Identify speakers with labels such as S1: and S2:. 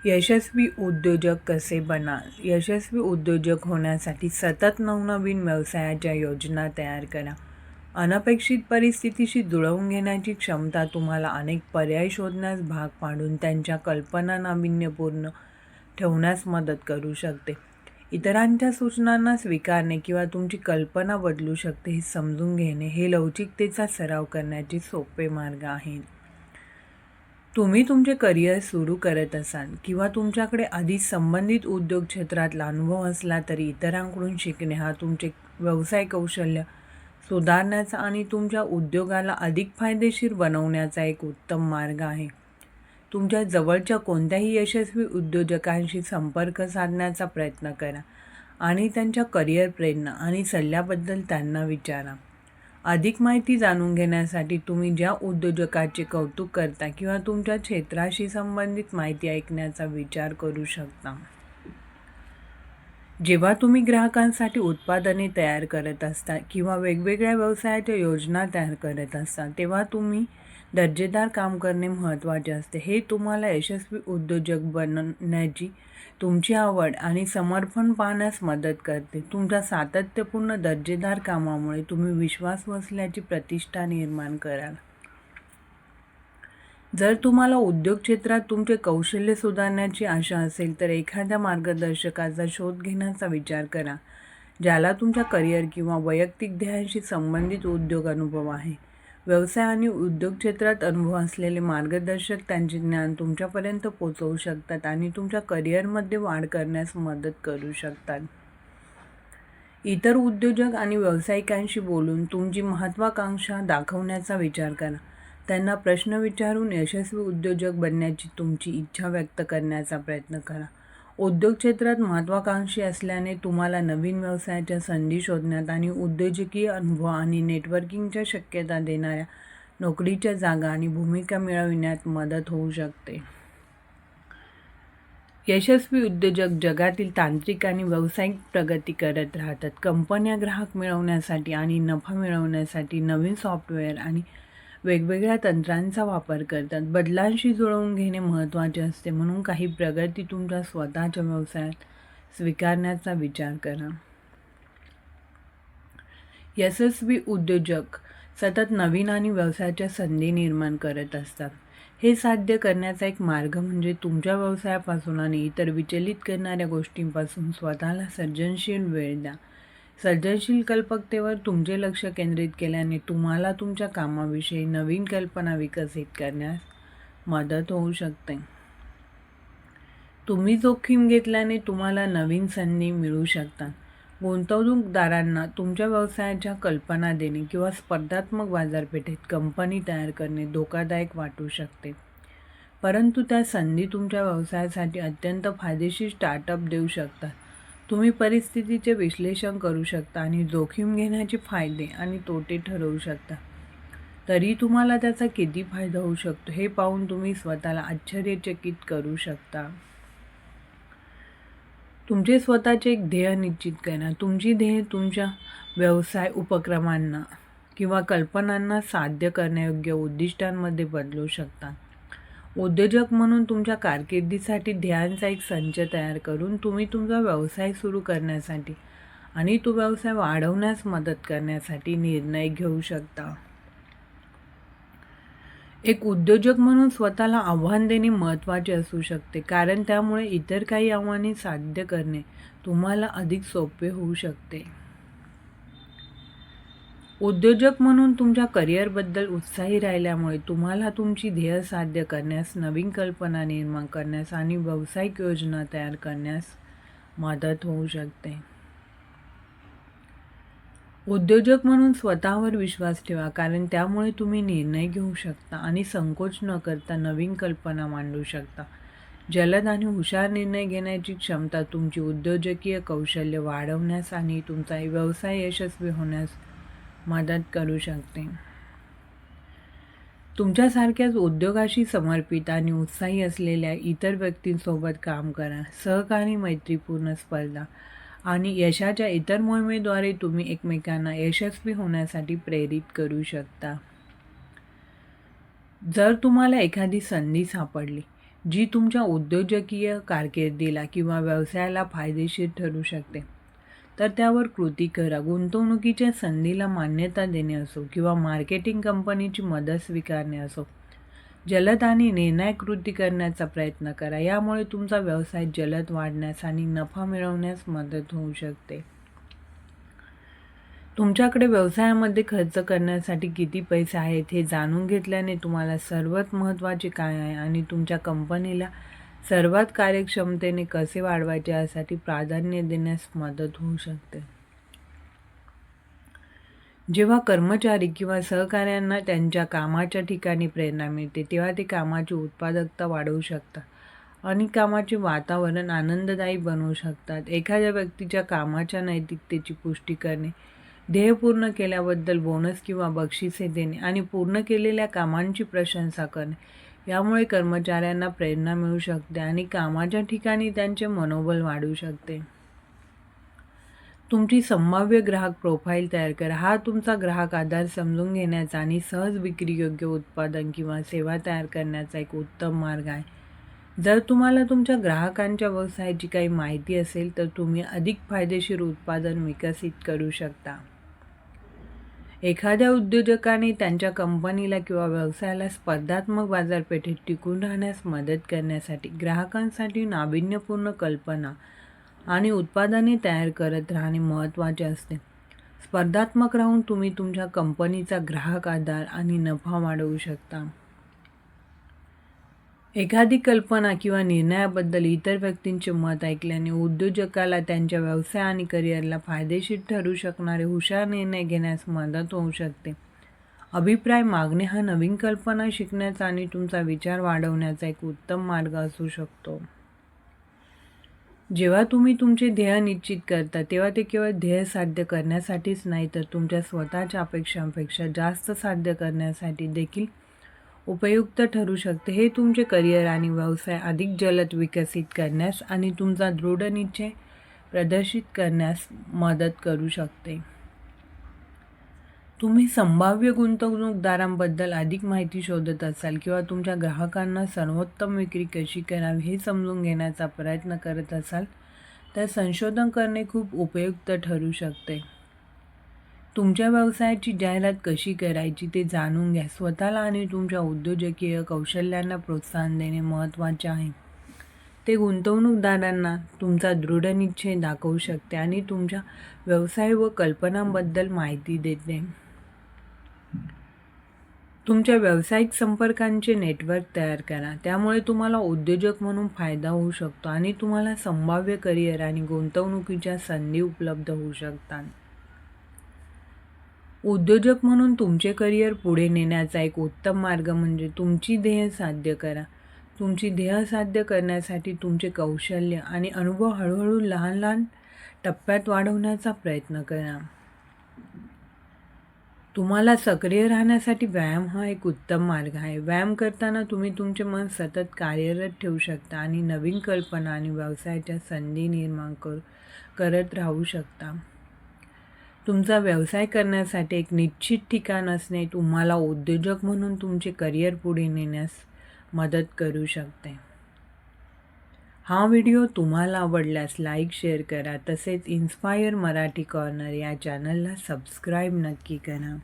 S1: यशस्वी उद्योजक कसे बनाल? यशस्वी उद्योजक होण्यासाठी सतत नवनवीन व्यवसायाच्या योजना तयार करा. अनपेक्षित परिस्थितीशी जुळवून घेण्याची क्षमता तुम्हाला अनेक पर्याय शोधण्यास भाग पाडून त्यांच्या कल्पना नाविन्यपूर्ण ठेवण्यास मदत करू शकते. इतरांच्या सूचनांना स्वीकारणे किंवा तुमची कल्पना बदलू शकते हे समजून घेणे हे लवचिकतेचा सराव करण्याचे सोपे मार्ग आहेत. तुम्ही तुमचे करिअर सुरू करत असाल किंवा तुमच्याकडे आधीच संबंधित उद्योग क्षेत्रातला अनुभव असला तरी इतरांकडून शिकणे हा तुमचे व्यवसाय कौशल्य सुधारण्याचा आणि तुमच्या उद्योगाला अधिक फायदेशीर बनवण्याचा एक उत्तम मार्ग आहे. तुमच्या जवळच्या कोणत्याही यशस्वी उद्योजकांशी संपर्क साधण्याचा प्रयत्न करा आणि त्यांच्या करिअर प्रेरणा आणि सल्ल्याबद्दल त्यांना विचारा. अधिक माहिती जाणून घेण्यासाठी तुम्ही ज्या उद्योजकाचे कौतुक करता किंवा तुमच्या क्षेत्राशी संबंधित माहिती ऐकण्याचा विचार करू शकता. जेव्हा तुम्ही ग्राहकांसाठी उत्पादने तयार करत असता किंवा वेगवेगळ्या व्यवसायाच्या योजना तयार करत असता तेव्हा तुम्ही दर्जेदार काम करणे महत्त्वाचे असते. हे तुम्हाला यशस्वी उद्योजक बनण्याची तुमची आवड आणि समर्पण पाहण्यास मदत करते. तुमच्या सातत्यपूर्ण दर्जेदार कामामुळे तुम्ही विश्वासू असल्याची प्रतिष्ठा निर्माण कराल. जर तुम्हाला उद्योग क्षेत्रात तुमचे कौशल्य सुधारण्याची आशा असेल तर एखाद्या मार्गदर्शकाचा शोध घेण्याचा विचार करा ज्याला तुमच्या करिअर किंवा वैयक्तिक ध्येयांशी संबंधित उद्योग अनुभव आहे. व्यवसाय आणि उद्योग क्षेत्रात अनुभव असलेले मार्गदर्शक त्यांचे ज्ञान तुमच्यापर्यंत पोहोचवू शकतात आणि तुमच्या करिअरमध्ये वाढ करण्यास मदत करू शकतात. इतर उद्योजक आणि व्यावसायिकांशी बोलून तुमची महत्त्वाकांक्षा दाखवण्याचा विचार करा. त्यांना प्रश्न विचारून यशस्वी उद्योजक बनण्याची तुमची इच्छा व्यक्त करण्याचा प्रयत्न करा. उद्योग क्षेत्रात महत्त्वाकांक्षी असल्याने तुम्हाला नवीन व्यवसायाच्या संधी शोधण्यात आणि उद्योजकीय अनुभव आणि नेटवर्किंगच्या शक्यता देणाऱ्या नोकरीच्या जागा आणि भूमिका मिळविण्यात मदत होऊ शकते. यशस्वी उद्योजक जगातील तांत्रिक आणि व्यावसायिक प्रगती करत राहतात. कंपन्या ग्राहक मिळवण्यासाठी आणि नफा मिळवण्यासाठी नवीन सॉफ्टवेअर आणि वेगवेगळ्या तंत्रांचा वापर करतात. बदलांशी जुळवून घेणे महत्त्वाचे असते म्हणून काही प्रगती तुमच्या स्वतःच्या व्यवसायात स्वीकारण्याचा विचार करा. यशस्वी उद्योजक सतत नवीन आणि व्यवसायाच्या संधी निर्माण करत असतात. हे साध्य करण्याचा एक मार्ग म्हणजे तुमच्या व्यवसायापासून आणि इतर विचलित करणाऱ्या गोष्टींपासून स्वतःला सर्जनशील वेळ द्या. सर्जनशील कल्पकतेवर तुमचे लक्ष केंद्रित केल्याने तुम्हाला तुमच्या कामाविषयी नवीन कल्पना विकसित करण्यास मदत होऊ शकते. तुम्ही जोखीम घेतल्याने तुम्हाला नवीन संधी मिळू शकतात. गुंतवणूकदारांना तुमच्या व्यवसायाच्या कल्पना देणे किंवा स्पर्धात्मक बाजारपेठेत कंपनी तयार करणे धोकादायक वाटू शकते, परंतु त्या संधी तुमच्या व्यवसायासाठी अत्यंत फायदेशीर स्टार्टअप देऊ शकतात. तुम्ही परिस्थितीचे विश्लेषण करू शकता आणि जोखीम घेण्याचे फायदे आणि तोटे ठरवू शकता. तरी तुम्हाला त्याचा किती फायदा होऊ शकतो हे पाहून तुम्ही स्वतःला आश्चर्यचकित करू शकता. तुमचे स्वतःचे एक ध्येय निश्चित करा. तुमची ध्येय तुमच्या व्यवसाय उपक्रमांना किंवा कल्पनांना साध्य करण्यायोग्य उद्दिष्टांमध्ये बदलू शकतात. उद्योजक म्हणून तुमच्या कारकिर्दीसाठी ध्येयांचा एक संच तयार करून तुम्ही तुमचा व्यवसाय सुरू करण्यासाठी आणि तो व्यवसाय वाढवण्यास मदत करण्यासाठी निर्णय घेऊ शकता. एक उद्योजक म्हणून स्वतःला आव्हान देणे महत्त्वाचे असू शकते कारण त्यामुळे इतर काही आव्हाने साध्य करणे तुम्हाला अधिक सोपे होऊ शकते. उद्योजक म्हणून तुमच्या करिअरबद्दल उत्साही राहिल्यामुळे तुम्हाला तुमची ध्येय साध्य करण्यास, नवीन कल्पना निर्माण करण्यास आणि व्यावसायिक योजना तयार करण्यास मदत होऊ शकते. उद्योजक म्हणून स्वतःवर विश्वास ठेवा कारण त्यामुळे तुम्ही निर्णय घेऊ शकता आणि संकोच न करता नवीन कल्पना मांडू शकता. जलद आणि हुशार निर्णय घेण्याची क्षमता तुमची उद्योजकीय कौशल्य वाढवण्यास आणि तुमचा व्यवसाय यशस्वी होण्यास मदत करू शकते. तुमच्यासारख्याच उद्योगाशी समर्पित आणि उत्साही असलेल्या इतर व्यक्तींसोबत काम करा. सहकारी, मैत्रीपूर्ण स्पर्धा आणि यशाच्या इतर मोहिमेद्वारे तुम्ही एकमेकांना यशस्वी होण्यासाठी प्रेरित करू शकता. जर तुम्हाला एखादी संधी सापडली जी तुमच्या उद्योजकीय कारकिर्दीला किंवा व्यवसायाला फायदेशीर ठरू शकते, तर त्यावर कृती करा. गुंतवणुकीच्या संधीला मान्यता देणे असो किंवा मार्केटिंग कंपनीची मदत स्वीकारणे असो, जलद आणि निर्णायक कृती करण्याचा प्रयत्न करा. यामुळे तुमचा व्यवसाय जलद वाढण्यास आणि नफा मिळवण्यास मदत होऊ शकते. तुमच्याकडे व्यवसायामध्ये खर्च करण्यासाठी किती पैसे आहेत हे जाणून घेतल्याने तुम्हाला सर्वात महत्त्वाचे काय आहे आणि तुमच्या कंपनीला सर्वात कार्यक्षमतेने कसे वाढवायचे यासाठी प्राधान्य देण्यास मदत होऊ शकते. जेव्हा कर्मचारी किंवा सहकाऱ्यांना त्यांच्या कामाच्या ठिकाणी प्रेरणा मिळते, तेव्हा ते कामाची उत्पादकता वाढवू शकतात आणि कामाचे वातावरण आनंददायी बनवू शकतात. एखाद्या व्यक्तीच्या कामाच्या नैतिकतेची पुष्टी करणे, ध्येय पूर्ण केल्याबद्दल बोनस किंवा बक्षिसे देणे आणि पूर्ण केलेल्या कामांची प्रशंसा करणे यामुळे कर्मचाऱ्यांना प्रेरणा मिळू शकते आणि कामाच्या ठिकाणी त्यांचे मनोबल वाढू शकते. तुमची संभाव्य ग्राहक प्रोफाईल तयार करा. हा तुमचा ग्राहक आधार समजून घेण्याचा आणि सहज विक्रीयोग्य उत्पादन किंवा सेवा तयार करण्याचा एक उत्तम मार्ग आहे. जर तुम्हाला तुमच्या ग्राहकांच्या व्यवसायाची काही माहिती असेल तर तुम्ही अधिक फायदेशीर उत्पादन विकसित करू शकता. एखाद्या उद्योजकाने त्यांच्या कंपनीला किंवा व्यवसायाला स्पर्धात्मक बाजारपेठेत टिकून राहण्यास मदत करण्यासाठी ग्राहकांसाठी नाविन्यपूर्ण कल्पना आणि उत्पादने तयार करत राहणे महत्त्वाचे असते. स्पर्धात्मक राहून तुम्ही तुमच्या कंपनीचा ग्राहक आधार आणि नफा वाढवू शकता. एखादी कल्पना किंवा निर्णयाबद्दल इतर व्यक्तींचे मत ऐकल्याने उद्योजकाला त्यांच्या व्यवसाय आणि करिअरला फायदेशीर ठरू शकणारे हुशार निर्णय घेण्यास मदत होऊ शकते. अभिप्राय मागणे हा नवीन कल्पना शिकण्याचा आणि तुमचा विचार वाढवण्याचा एक उत्तम मार्ग असू शकतो. जेव्हा तुम्ही तुमचे ध्येय निश्चित करता, तेव्हा ते केवळ ध्येय साध्य करण्यासाठीच नाही, तर तुमच्या स्वतःच्या अपेक्षांपेक्षा जास्त साध्य करण्यासाठी देखील उपयुक्त ठरू शकते. हे तुमचे करिअर आणि व्यवसाय अधिक जलद विकसित करण्यास आणि तुमचा दृढ निश्चय प्रदर्शित करण्यास मदत करू शकते. तुम्ही संभाव्य गुंतवणूकदारांबद्दल अधिक माहिती शोधत असाल किंवा तुमच्या ग्राहकांना सर्वोत्तम विक्री कशी करावी हे समजून घेण्याचा प्रयत्न करत असाल, तर संशोधन करणे खूप उपयुक्त ठरू शकते. तुमच्या व्यवसायाची जाहिरात कशी करायची ते जाणून घ्या. स्वतःला आणि तुमच्या उद्योजकीय कौशल्यांना प्रोत्साहन देणे महत्त्वाचे आहे. ते गुंतवणूकदारांना तुमचा दृढ निश्चय दाखवू शकते आणि तुमच्या व्यवसाय व कल्पनांबद्दल माहिती देते. तुमच्या व्यावसायिक संपर्कांचे नेटवर्क तयार करा. त्यामुळे तुम्हाला उद्योजक म्हणून फायदा होऊ शकतो आणि तुम्हाला संभाव्य करिअर आणि गुंतवणुकीच्या संधी उपलब्ध होऊ शकतात. उद्योजक म्हणून तुमचे करिअर पुढे नेण्याचा एक उत्तम मार्ग म्हणजे तुमची ध्येय साध्य करा. तुमची ध्येय साध्य करण्यासाठी तुमचे कौशल्य आणि अनुभव हळूहळू लहान लहान टप्प्यात वाढवण्याचा प्रयत्न करा. तुम्हाला सक्रिय राहण्यासाठी व्यायाम हा एक उत्तम मार्ग आहे. व्यायाम करताना तुम्ही तुमचे मन सतत कार्यरत ठेवू शकता आणि नवीन कल्पना आणि व्यवसायाच्या संधी निर्माण करत राहू शकता. तुमचा व्यवसाय करण्यासाठी एक निश्चित ठिकाण असणे तुम्हाला उद्योजक म्हणून तुमचे करिअर पुढे नेण्यास मदत करू शकते. हा व्हिडिओ तुम्हाला आवडल्यास लाईक, शेअर करा. तसेच इन्स्पायर मराठी कॉर्नर या चॅनलला सबस्क्राईब नक्की करा.